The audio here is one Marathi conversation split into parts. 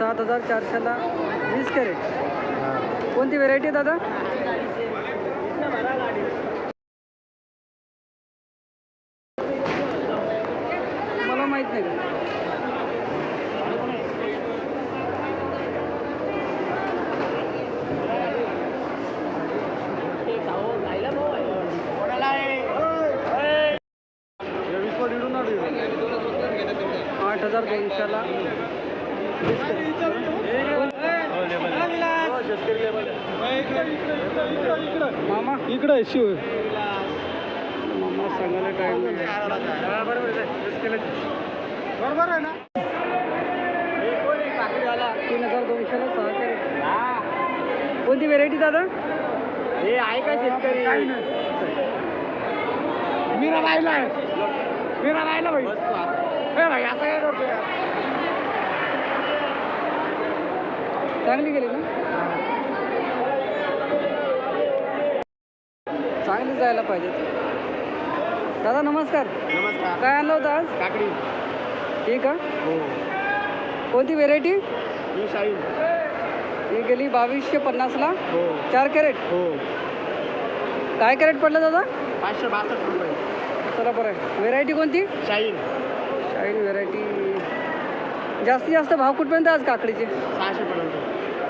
7400ला 20 कॅरेट. कोणती व्हेरायटी दादा? मला माहित नाही. $8200ला 20 कॅरेट. मामा इकडे शिव मामा सांगायला टाइम बरोबर आहे ना. 3200ला 6 कॅरेट. कोणती व्हेरायटी दादा? हे आहे का शेतकरी? मीरा राहिला भाई. भाई असं काय करतो? चांगली गेली ना. चांगली जायला पाहिजे. दादा नमस्कार. नमस्कार. काय आणलं होतं आज? काकडी. ठीक आहे. हो. कोणती व्हेरायटी? ही शाईन. ही गेली 2250ला. हो. 4 कॅरेट. हो. काय कॅरेट पडलं दादा? 562 रुपये. चला बरं आहे. व्हेरायटी कोणती? शाईन. Shine variety. जास्तीत जास्त भाव कुठपर्यंत आज काकडीचे? 600 पर्यंत.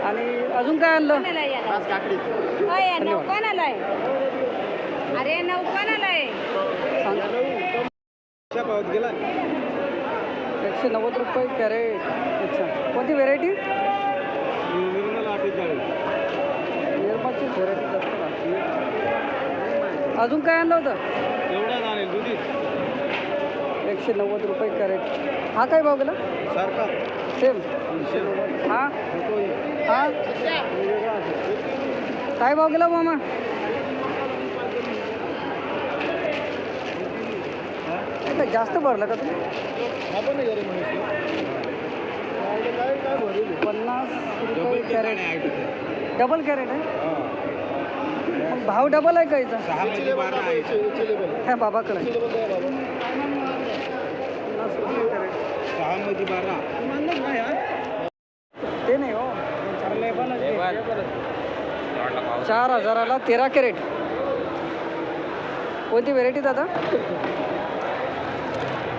आणि अजून काय आणलं? आज काकडी. अरे नौकानाला आहे. गेला 190 रुपये कॅरेट. अच्छा. कोणती व्हेरायटी? निर्मलची व्हेरायटी जास्त लागते. अजून काय आणलं होतं? एवढा झाले दुधी. 190 रुपये कॅरेट. हा काय भाव गेला? सारखा सेम. हा हा काय भाव गेला मामा? काय जास्त भरलं का तुम्ही? 50 रुपये कॅरेट. डबल कॅरेट आहे. मग भाव डबल आहे का याचा? 6 ह्या बाबाकडे 50 रुपये कॅरेट. 12 ते नाही हो. 4000ला 13 कॅरेट. कोणती व्हेरायटी दादा?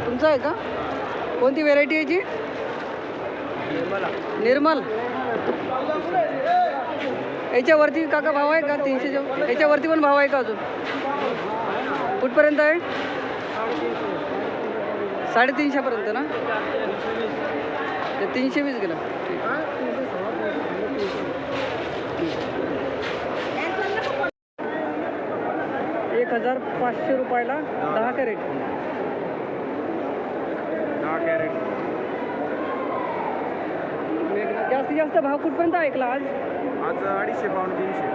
तुमचं आहे का? कोणती व्हेरायटी याची? निर्मल. याच्यावरती काका भाव आहे का? 300. याच्यावरती पण भाव आहे का अजून? कुठपर्यंत आहे? 350 पर्यंत ना. ते 320 गेलं. 1500 रुपयाला 10 कॅरेट. 10 कॅरेट. जास्तीत जास्त भाव कुठपर्यंत ऐकला आज? आज 250 पाऊंड 300.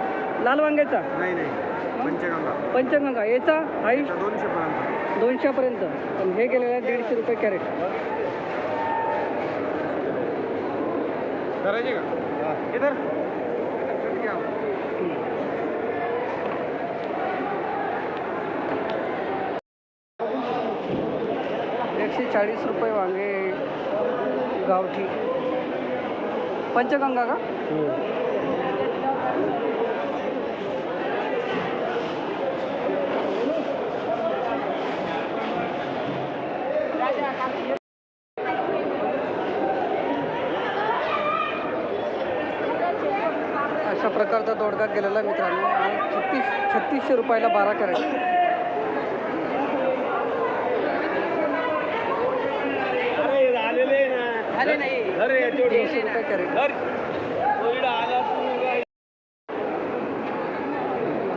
लाल वांग्याचा? नाही पंचगंगा. पंचगंगा याचा हाईट 200 पर्यंत. 200 पर्यंत. पण हे गेलेलं आहे 150 रुपये कॅरेट. करायचे का? इधर 140 रुपये वांगे गावठी. पंचगंगा का? अशा प्रकारचा दोडका गेलेला मित्रांनो. आणि 3600 रुपयाला 12 कॅरेट. झाले नाही. 300 रुपये कॅरेट.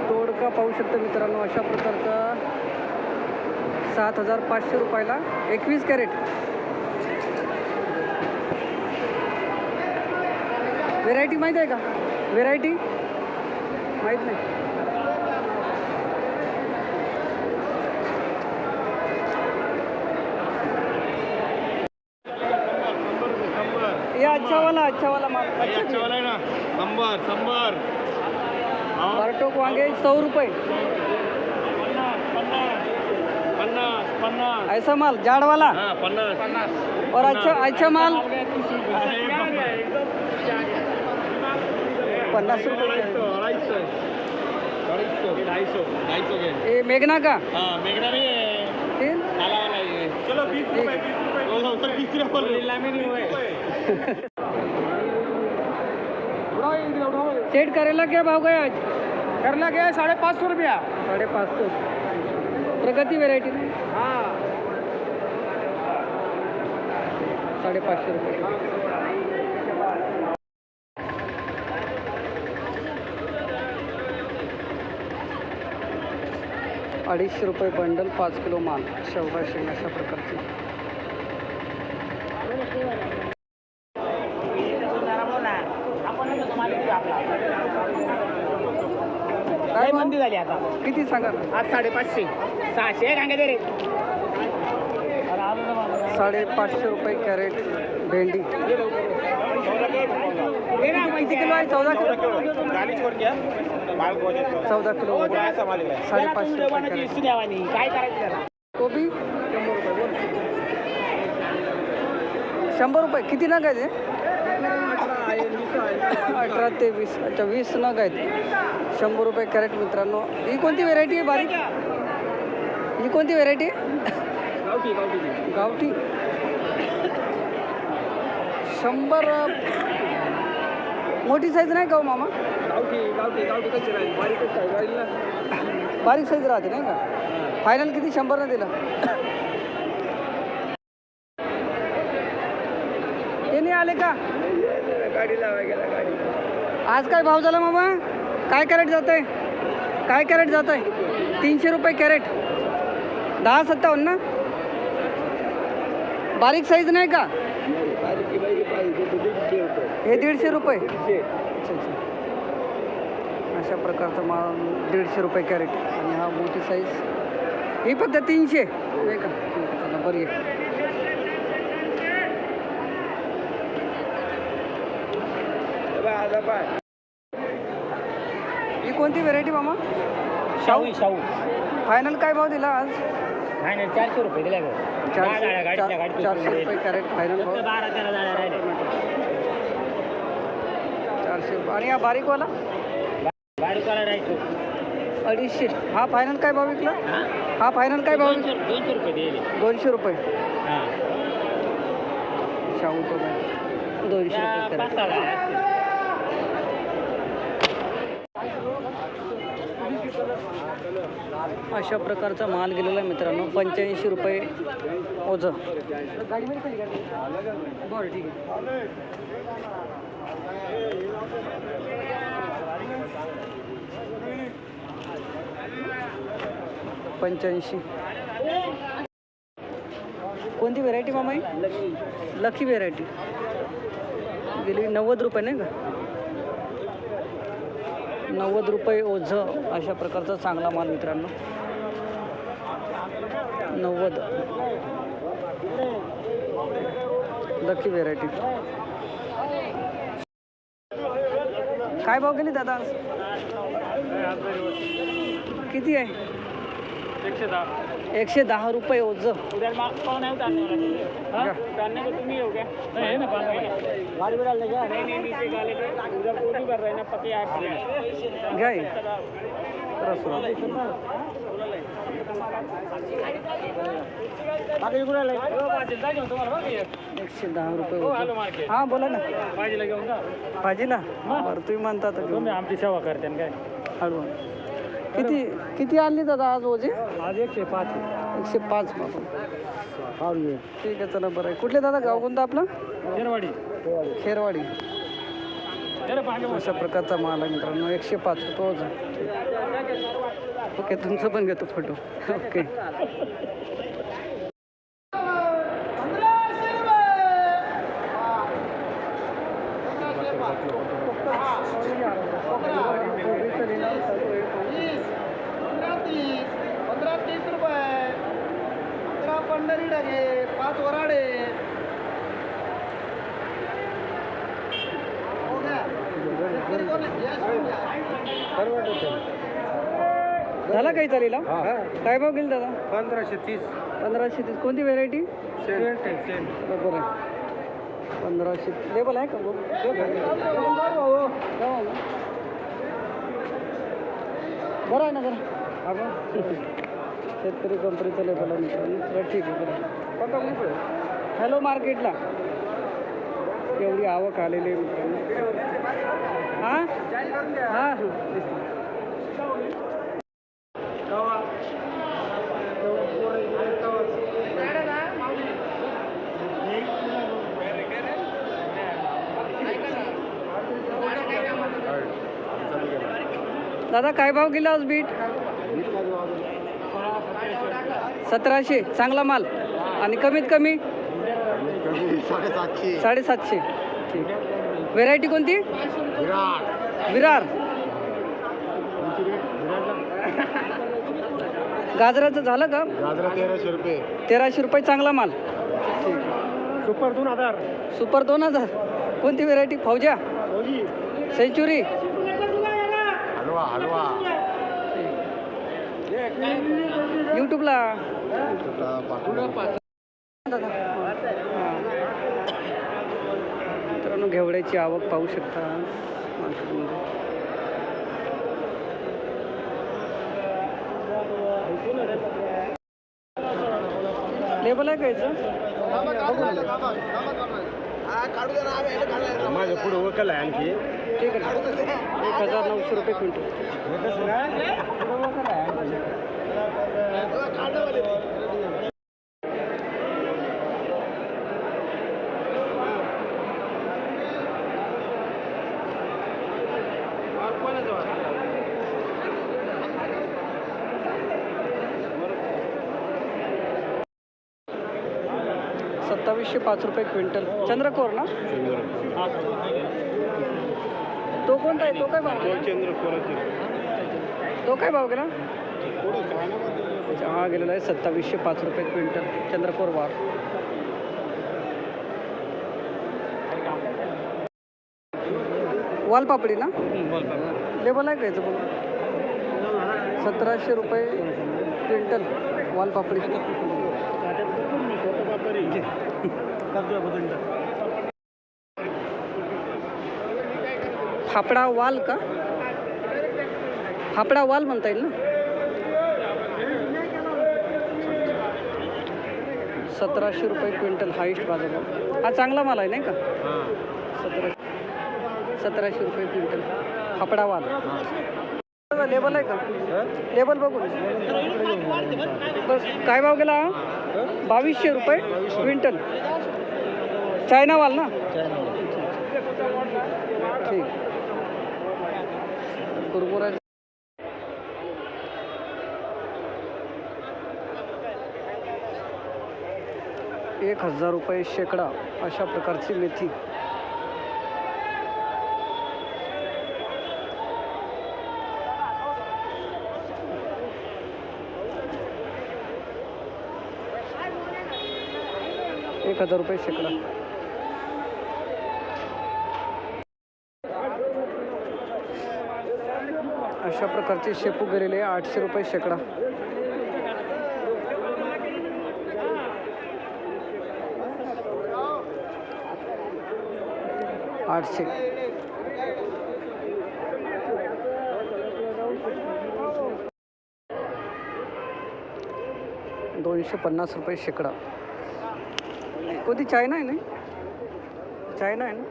दोडका पाहू शकता मित्रांनो. अशा प्रकारचा 7500 रुपयाला 21 कॅरेट. व्हेरायटी माहीत आहे का? व्हेरायटी माहीत नाही. ये अच्छा वाला माल. अच्छा वाला है ना. संबर बारटोक वांगे 100 रुपये. 50 ऐसा माल जाड वाला 50 और अच्छा माल 50 रुपये ये मेघना का हाँ मेघना नहीं है फिर काला वाला ये चलो 20 रुपए 20 रुपए नीलामी नहीं हुए सेट करेला क्या भाव गया आज करला गया 550 रुपया 550 प्रगति वेरायटी में हाँ 550 रुपये 250 रुपये बंडल 5 किलो माल शेवगा शेंग अशा प्रकारची काय मंदी झाली आता किती सांगा आज 550 600 कांगे दे रे 550 रुपये कॅरेट भेंडी किती किलो आहे 14 किलो 14 किलो वजन 550 रुपये कॅरेट काय करायचं कोबी 100 रुपये किती नग आहे 18 ते 20 अच्छा 20 नग आहेत 100 रुपये कॅरेट मित्रांनो ही कोणती व्हेरायटी आहे बारीक ही कोणती व्हेरायटी गावठी 100 मोठी साईज नाही का हो मामा बारीक साईज राहते नाही का फायनल किती 100 ने दिला ते नाही आले का गाडी लावा गेला गाडी आज काय भाव झाला मामा काय कॅरेट जात आहे काय कॅरेट जात आहे 300 रुपये कॅरेट 1057 ना बारीक साईज नाही का हे 150 रुपये अच्छा अच्छा अशा प्रकारचा माल 150 रुपये कॅरेट आणि हा मोठी साईज ही फक्त 300 नाही का चला बरी आहे ही कोणती व्हेरायटी मामा शाहू फायनल काय भाव दिला आज फायनल 400 रुपये दिला 400 रुपये कॅरेट फायनल भाव 400 आणि हा बारीकवाला 250 हा फायनल काय भाव विकला हा फायनल काय भाव 200 रुपये दिले 200 रुपये हां शाहू तो 200 रुपये कॅरेट अशा प्रकारचा माल गेलेला आहे मित्रांनो 85 रुपये ओझं बरं ठीक आहे 85 कोणती व्हेरायटी मामा ही लकी व्हेरायटी गेली 90 रुपये नाही का 90 रुपये ओझं अशा प्रकारचा चांगला माल मित्रांनो 90 लकी व्हेरायटी काय भाव गेली दादा किती आहे 110 रुपये ओझं घ्या एकशे 10 रुपये हां बोला ना भाजीला बरं तुम्ही म्हणता तर आमची सेवा करते काय हळू किती किती आणली दादा आज ओझे आज 105 बाबा ठीक आहे चला बरं आहे कुठले दादा गाव कोणतं आपलं खेरवाडी अशा प्रकारचा माल आहे मित्रांनो 105 रुपये ओझं ओके तुमचं पण घेतो फोटो ओके पंढरी डगे 5 वराडे झाला काही चालेल काय भाव गेल दादा 1530 1500 ती कोणती व्हेरायटी? बरोबर आहे. 1500 लेबल आहे का बघ? बरं आहे ना जरा शेतकरी कंपनीचं लेबल आहे मित्रांनो. बरं ठीक आहे. बरं हॅलो मार्केटला एवढी आवक आलेली आहे मित्रांनो. हां हां दादा काय भाव गेला आज बीट? 1700. चांगला माल आणि कमीत कमी 750. ठीक. व्हेरायटी कोणती? विरार. गाजराचं झालं का? गाजरा 1300 रुपये. 1300 रुपये. चांगला माल. ठीक. सुपर 2000. सुपर 2000. कोणती व्हेरायटी? फौजा, सेंचुरी. हलवा यूट्यूबला मित्रांनो घेवड्याची आवक पाहू शकता मार्केटमध्ये. लेबल आहे का याचं? माझ्या पुढे वकल आहे आणखी. ठीक आहे ना. 1900 रुपये क्विंटल. ₹2705 क्विंटल. चंद्रकोर ना? तो कोणता आहे? तो काय भाव गेला? तो काय भाव गेला? हा गेलेला आहे ₹2705 क्विंटल. चंद्रकोर वार. वालपापडी ना? लेबल आहे का याचं? बघ 1700 रुपये क्विंटल वालपापडी. फापडा वाल का? फापडा वाल म्हणता येईल ना? 1700 रुपये क्विंटल हायस्ट बाजारभाव. हा चांगला माल आहे नाही का? 1700 रुपये क्विंटल फापडा वाल. लेबल आहे का? लेबल बघून बस. काय भाव गेला? 2200 रुपये क्विंटल. चायना वाल ना? ठीक. कुरमुरा 1000 रुपये शेकडा अशा प्रकारची मेथी. ₹1000 शेकडा. अशा प्रकारचे शेपू गेलेले 800 रुपये शेकडा. $800. 250 रुपये शेकडा. कोणती? चायना आहे ना? चायना आहे ना?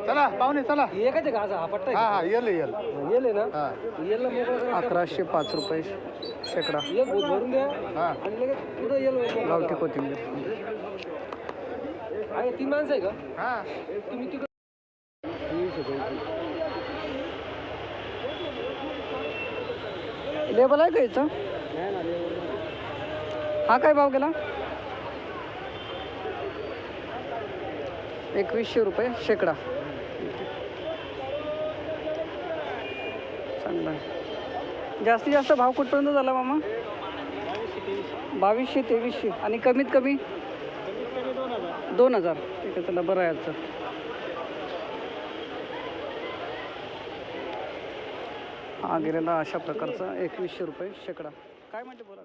चला पाहुणे चला. एकच आहे का? हा पट्टा हा हा येल येले ना? 1105 रुपये शेकडा. भरून द्या. गावठी कोथिंबीर. 3 माणसं आहे का? हा. तुम्ही लेबल आहे का याचा? हा काय भाव गेला? 2100 रुपये शेकडा. चांगला आहे. जास्तीत जास्त भाव कुठपर्यंत झाला मामा? 2200 2300 आणि कमीत कमी 2000. ठीक आहे, चला बरं आहे आजचं. हा गेलेला अशा प्रकारचा 2100 रुपये शेकडा. काय म्हणते बोला.